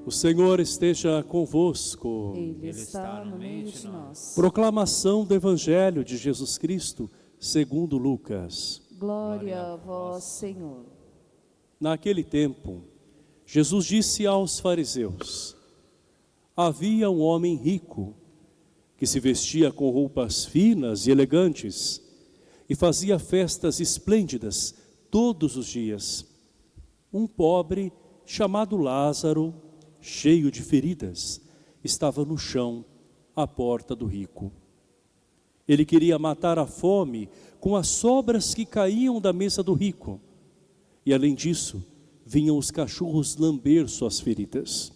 O Senhor esteja convosco. Ele está no meio de nós. Proclamação do Evangelho de Jesus Cristo, segundo Lucas. Glória a vós, Senhor. Naquele tempo, Jesus disse aos fariseus: havia um homem rico que se vestia com roupas finas e elegantes e fazia festas esplêndidas todos os dias. Um pobre chamado Lázaro, cheio de feridas, estava no chão à porta do rico. Ele queria matar a fome com as sobras que caíam da mesa do rico. E além disso, vinham os cachorros lamber suas feridas.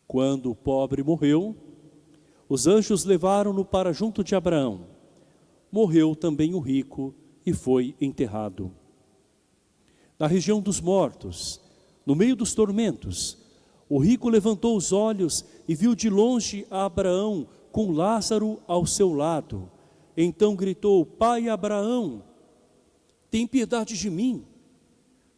Quando o pobre morreu, os anjos levaram-no para junto de Abraão. Morreu também o rico e foi enterrado. Na região dos mortos, no meio dos tormentos, o rico levantou os olhos e viu de longe a Abraão com Lázaro ao seu lado. Então gritou: Pai Abraão, tem piedade de mim.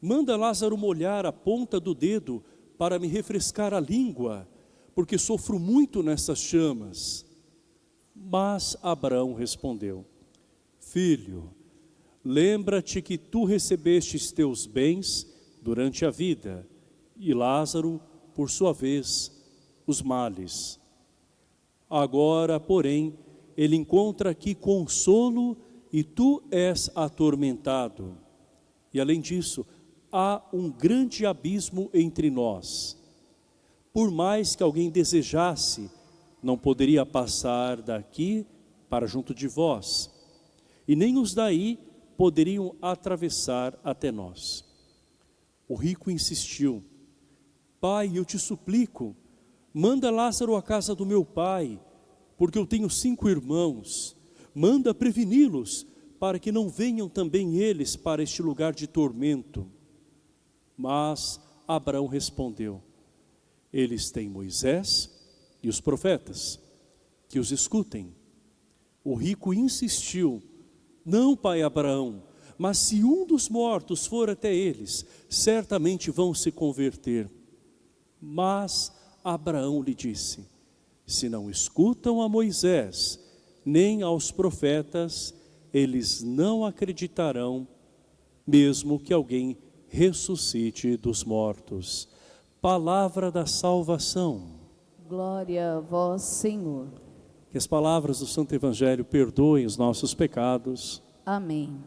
Manda Lázaro molhar a ponta do dedo para me refrescar a língua, porque sofro muito nessas chamas. Mas Abraão respondeu: Filho, lembra-te que tu recebestes teus bens durante a vida, e Lázaro, por sua vez, os males. Agora, porém, ele encontra aqui consolo e tu és atormentado. E além disso, há um grande abismo entre nós. Por mais que alguém desejasse, não poderia passar daqui para junto de vós, e nem os daí poderiam atravessar até nós. O rico insistiu: Pai, eu te suplico, manda Lázaro à casa do meu pai, porque eu tenho 5 irmãos. Manda preveni-los, para que não venham também eles para este lugar de tormento. Mas Abraão respondeu: eles têm Moisés e os profetas, que os escutem. O rico insistiu: não, pai Abraão, mas se um dos mortos for até eles, certamente vão se converter. Mas Abraão lhe disse: se não escutam a Moisés, nem aos profetas, eles não acreditarão, mesmo que alguém ressuscite dos mortos. Palavra da salvação. Glória a vós, Senhor. Que as palavras do Santo Evangelho perdoem os nossos pecados. Amém.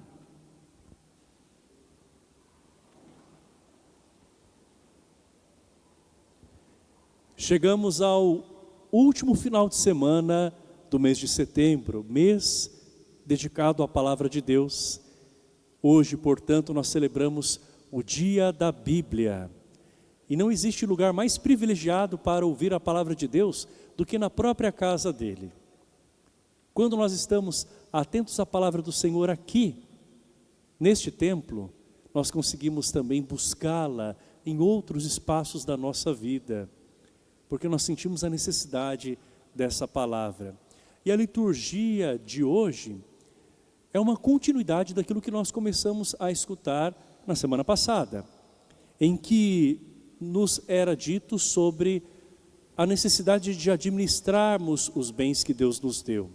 Chegamos ao último final de semana do mês de setembro, mês dedicado à Palavra de Deus. Hoje, portanto, nós celebramos o Dia da Bíblia. E não existe lugar mais privilegiado para ouvir a Palavra de Deus do que na própria casa dele. Quando nós estamos atentos à Palavra do Senhor aqui, neste templo, nós conseguimos também buscá-la em outros espaços da nossa vida, porque nós sentimos a necessidade dessa palavra. E a liturgia de hoje é uma continuidade daquilo que nós começamos a escutar na semana passada, em que nos era dito sobre a necessidade de administrarmos os bens que Deus nos deu.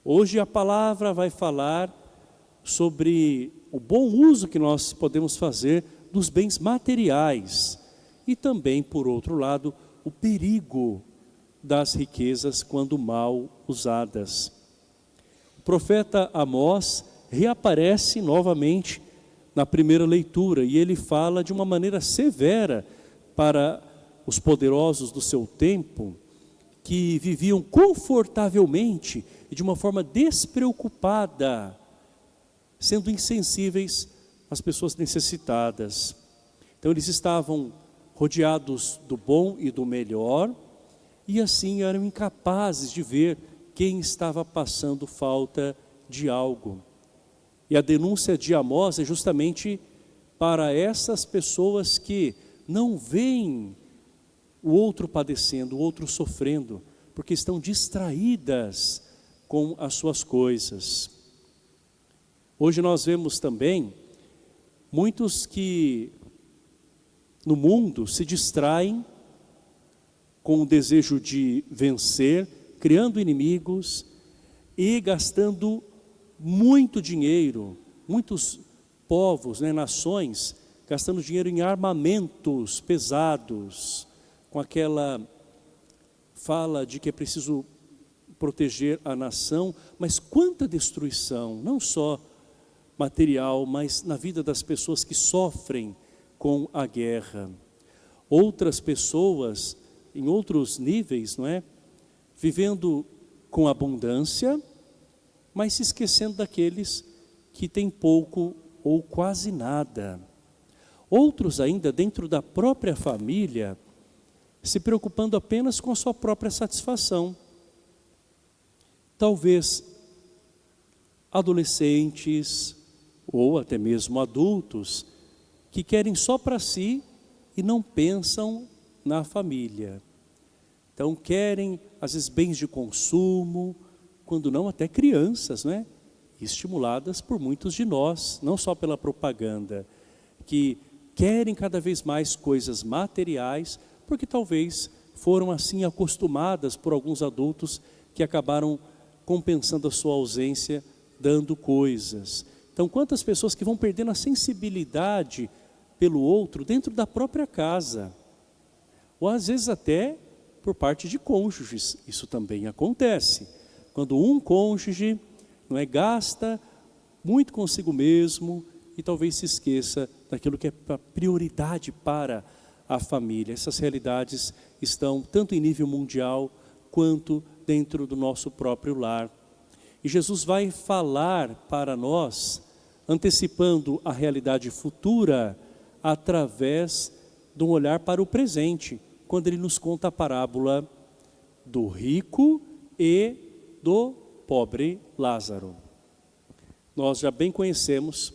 Hoje a palavra vai falar sobre o bom uso que nós podemos fazer dos bens materiais e também, por outro lado, o perigo das riquezas quando mal usadas. O profeta Amós reaparece novamente na primeira leitura e ele fala de uma maneira severa para os poderosos do seu tempo, que viviam confortavelmente e de uma forma despreocupada, sendo insensíveis às pessoas necessitadas. Então eles estavam rodeados do bom e do melhor, e assim eram incapazes de ver quem estava passando falta de algo. E a denúncia de Amós é justamente para essas pessoas que não veem o outro padecendo, o outro sofrendo, porque estão distraídas com as suas coisas. Hoje nós vemos também muitos que no mundo se distraem com o desejo de vencer, criando inimigos e gastando muito dinheiro, muitos povos, nações, gastando dinheiro em armamentos pesados, com aquela fala de que é preciso proteger a nação, mas quanta destruição, não só material, mas na vida das pessoas que sofrem com a guerra. Outras pessoas, em outros níveis, vivendo com abundância, mas se esquecendo daqueles que têm pouco ou quase nada. Outros ainda dentro da própria família, se preocupando apenas com a sua própria satisfação. Talvez adolescentes ou até mesmo adultos que querem só para si e não pensam na família. Então querem às vezes bens de consumo, quando não até crianças, estimuladas por muitos de nós, não só pela propaganda, que querem cada vez mais coisas materiais, porque talvez foram assim acostumadas por alguns adultos que acabaram compensando a sua ausência, dando coisas. Então quantas pessoas que vão perdendo a sensibilidade pelo outro dentro da própria casa, ou às vezes até por parte de cônjuges, isso também acontece. Quando um cônjuge gasta muito consigo mesmo e talvez se esqueça daquilo que é a prioridade para a família. Essas realidades estão tanto em nível mundial quanto dentro do nosso próprio lar. E Jesus vai falar para nós, antecipando a realidade futura, através de um olhar para o presente, quando ele nos conta a parábola do rico e do pobre Lázaro. Nós já bem conhecemos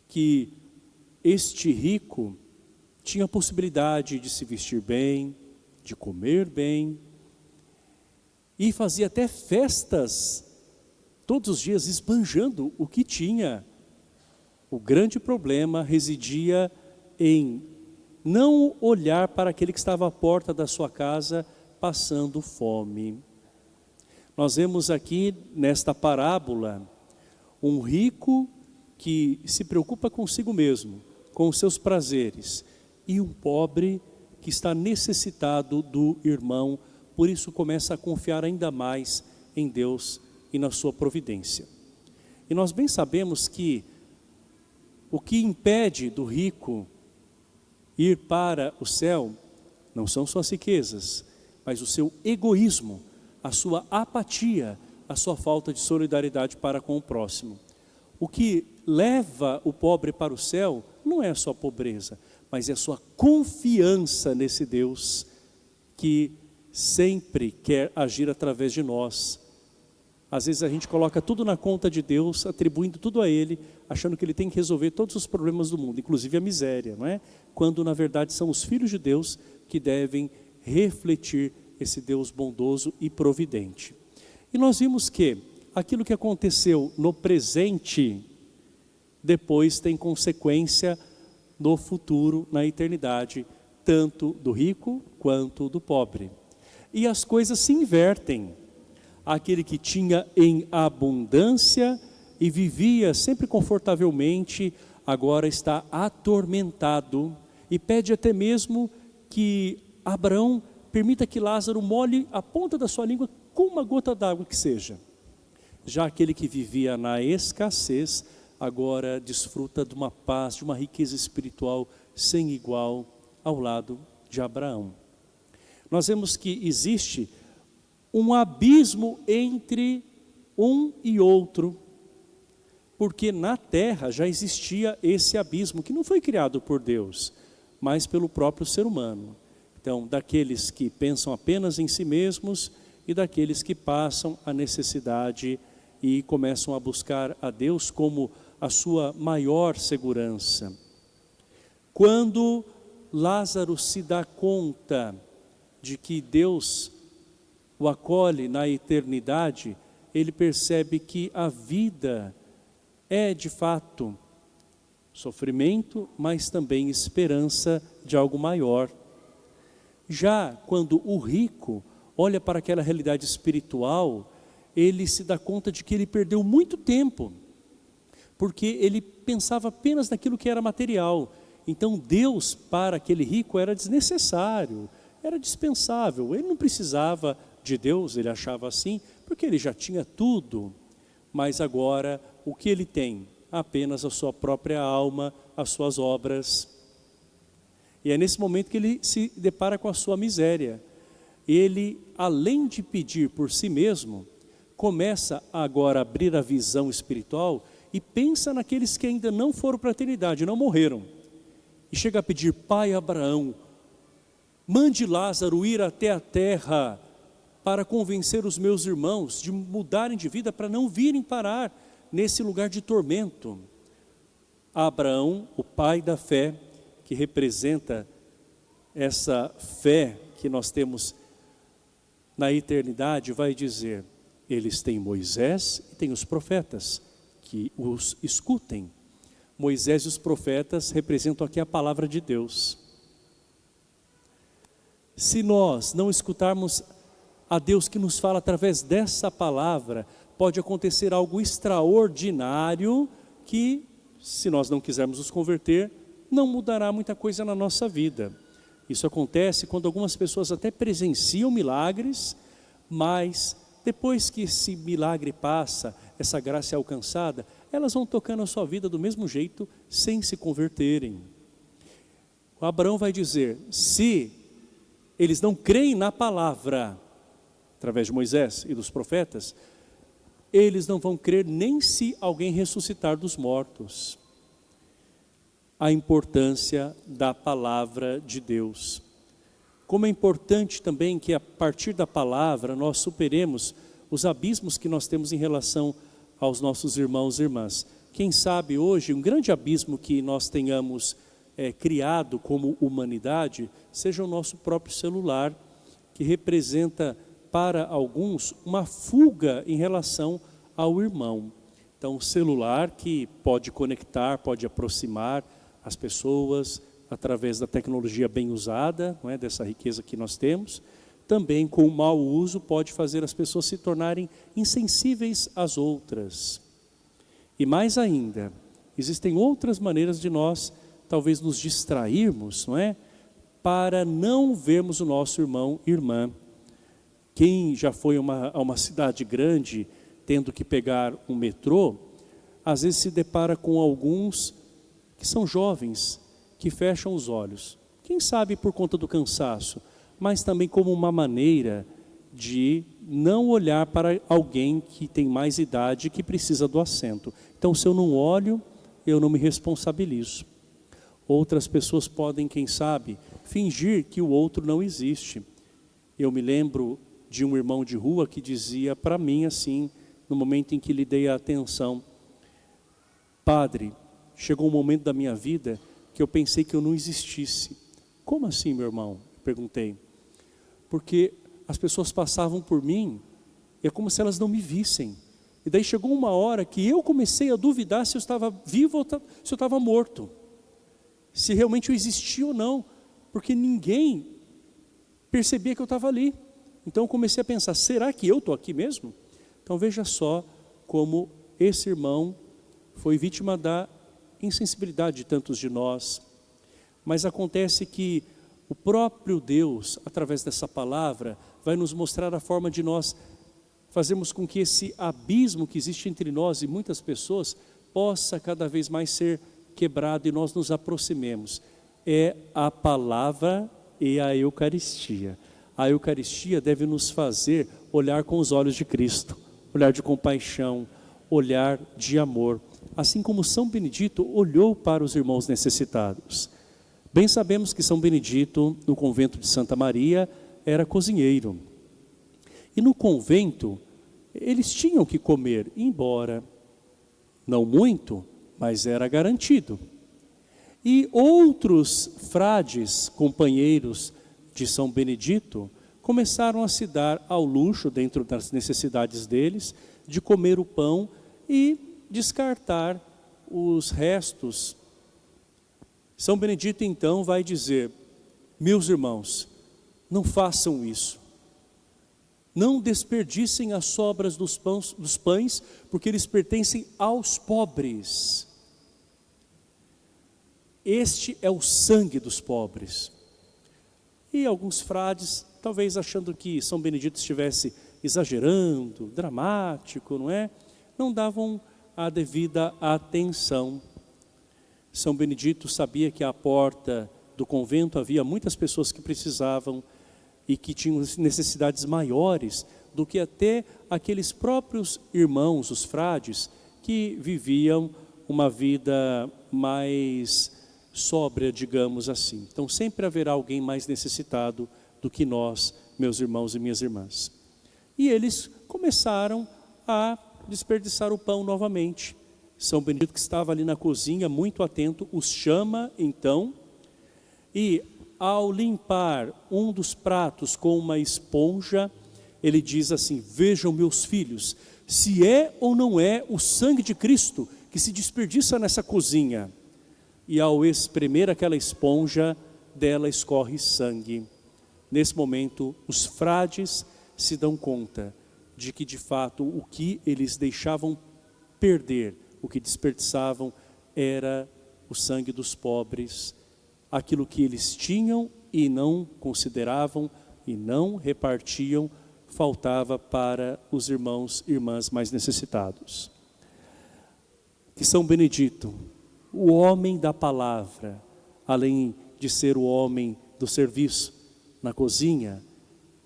que este rico tinha a possibilidade de se vestir bem, de comer bem, e fazia até festas todos os dias esbanjando o que tinha. O grande problema residia em não olhar para aquele que estava à porta da sua casa passando fome. Nós vemos aqui nesta parábola um rico que se preocupa consigo mesmo, com os seus prazeres, e um pobre que está necessitado do irmão, por isso começa a confiar ainda mais em Deus e na sua providência. E nós bem sabemos que o que impede do rico ir para o céu não são suas riquezas, mas o seu egoísmo, a sua apatia, a sua falta de solidariedade para com o próximo. O que leva o pobre para o céu não é a sua pobreza, mas é a sua confiança nesse Deus que sempre quer agir através de nós. Às vezes a gente coloca tudo na conta de Deus, atribuindo tudo a Ele, achando que Ele tem que resolver todos os problemas do mundo, inclusive a miséria, Quando na verdade são os filhos de Deus que devem refletir esse Deus bondoso e providente. E nós vimos que aquilo que aconteceu no presente, depois tem consequência no futuro, na eternidade, tanto do rico quanto do pobre. E as coisas se invertem. Aquele que tinha em abundância e vivia sempre confortavelmente, agora está atormentado e pede até mesmo que Abraão permita que Lázaro molhe a ponta da sua língua com uma gota d'água que seja. Já aquele que vivia na escassez, agora desfruta de uma paz, de uma riqueza espiritual sem igual ao lado de Abraão. Nós vemos que existe um abismo entre um e outro, porque na terra já existia esse abismo, que não foi criado por Deus, mas pelo próprio ser humano. Então, daqueles que pensam apenas em si mesmos e daqueles que passam a necessidade e começam a buscar a Deus como a sua maior segurança. Quando Lázaro se dá conta de que Deus o acolhe na eternidade, ele percebe que a vida é de fato sofrimento, mas também esperança de algo maior. Já quando o rico olha para aquela realidade espiritual, ele se dá conta de que ele perdeu muito tempo, porque ele pensava apenas naquilo que era material. Então Deus para aquele rico era desnecessário, era dispensável. Ele não precisava de Deus, ele achava assim, porque ele já tinha tudo. Mas agora o que ele tem? Apenas a sua própria alma, as suas obras. E é nesse momento que ele se depara com a sua miséria. Ele, além de pedir por si mesmo, começa agora a abrir a visão espiritual e pensa naqueles que ainda não foram para a eternidade, não morreram. E chega a pedir: Pai Abraão, mande Lázaro ir até a terra para convencer os meus irmãos de mudarem de vida, para não virem parar nesse lugar de tormento. Abraão, o pai da fé, que representa essa fé que nós temos na eternidade, vai dizer: eles têm Moisés e têm os profetas, que os escutem. Moisés e os profetas representam aqui a palavra de Deus. Se nós não escutarmos a Deus que nos fala através dessa palavra, pode acontecer algo extraordinário que, se nós não quisermos nos converter, não mudará muita coisa na nossa vida. Isso acontece quando algumas pessoas até presenciam milagres, mas depois que esse milagre passa, essa graça é alcançada, elas vão tocando a sua vida do mesmo jeito, sem se converterem. O Abraão vai dizer: se eles não creem na palavra, através de Moisés e dos profetas, eles não vão crer nem se alguém ressuscitar dos mortos. A importância da palavra de Deus. Como é importante também que a partir da palavra nós superemos os abismos que nós temos em relação aos nossos irmãos e irmãs. Quem sabe hoje um grande abismo que nós tenhamos criado como humanidade seja o nosso próprio celular, que representa para alguns uma fuga em relação ao irmão. Então o celular que pode conectar, pode aproximar as pessoas através da tecnologia bem usada, não é, dessa riqueza que nós temos, também com o mau uso pode fazer as pessoas se tornarem insensíveis às outras. E mais ainda, existem outras maneiras de nós talvez nos distrairmos, não é, para não vermos o nosso irmão e irmã. Quem já foi a uma cidade grande, tendo que pegar um metrô, às vezes se depara com alguns que são jovens, que fecham os olhos. Quem sabe por conta do cansaço, mas também como uma maneira de não olhar para alguém que tem mais idade e que precisa do assento. Então, se eu não olho, eu não me responsabilizo. Outras pessoas podem, quem sabe, fingir que o outro não existe. Eu me lembro de um irmão de rua que dizia para mim assim, no momento em que lhe dei a atenção: Padre, chegou um momento da minha vida que eu pensei que eu não existisse. Como assim, meu irmão? Perguntei. Porque as pessoas passavam por mim, é como se elas não me vissem. E daí chegou uma hora que eu comecei a duvidar se eu estava vivo ou se eu estava morto. Se realmente eu existia ou não. Porque ninguém percebia que eu estava ali. Então eu comecei a pensar: será que eu estou aqui mesmo? Então veja só como esse irmão foi vítima da insensibilidade de tantos de nós. Mas acontece que o próprio Deus, através dessa palavra, vai nos mostrar a forma de nós fazermos com que esse abismo que existe entre nós e muitas pessoas possa cada vez mais ser quebrado e nós nos aproximemos. É a palavra e a Eucaristia. A Eucaristia deve nos fazer olhar com os olhos de Cristo, olhar de compaixão, olhar de amor. Assim como São Benedito olhou para os irmãos necessitados. Bem sabemos que São Benedito, no convento de Santa Maria, era cozinheiro. E no convento, eles tinham que comer, embora não muito, mas era garantido. E outros frades, companheiros de São Benedito, começaram a se dar ao luxo, dentro das necessidades deles, de comer o pão e descartar os restos. São Benedito então vai dizer: meus irmãos, Não façam isso. Não desperdicem as sobras dos pães, porque eles pertencem aos pobres. Este é o sangue dos pobres. E alguns frades, talvez achando que São Benedito estivesse exagerando, dramático, não é? Não davam a devida atenção. São Benedito sabia que à porta do convento havia muitas pessoas que precisavam e que tinham necessidades maiores do que até aqueles próprios irmãos, os frades, que viviam uma vida mais sóbria, digamos assim. Então sempre haverá alguém mais necessitado do que nós, meus irmãos e minhas irmãs. E eles começaram a desperdiçar o pão novamente. São Benedito, que estava ali na cozinha, muito atento, os chama então, e ao limpar um dos pratos com uma esponja, ele diz assim: vejam, meus filhos, se é ou não é o sangue de Cristo que se desperdiça nessa cozinha. E ao espremer aquela esponja, dela escorre sangue. Nesse momento, os frades se dão conta de que de fato o que eles deixavam perder, o que desperdiçavam, era o sangue dos pobres. Aquilo que eles tinham e não consideravam e não repartiam, faltava para os irmãos e irmãs mais necessitados. Que São Benedito, o homem da palavra, além de ser o homem do serviço na cozinha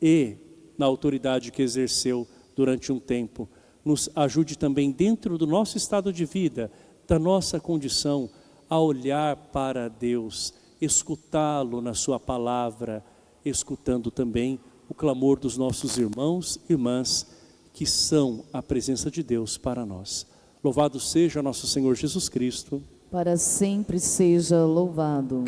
e na autoridade que exerceu durante um tempo, nos ajude também dentro do nosso estado de vida, da nossa condição, a olhar para Deus, escutá-lo na sua palavra, escutando também o clamor dos nossos irmãos e irmãs, que são a presença de Deus para nós. Louvado seja nosso Senhor Jesus Cristo. Para sempre seja louvado.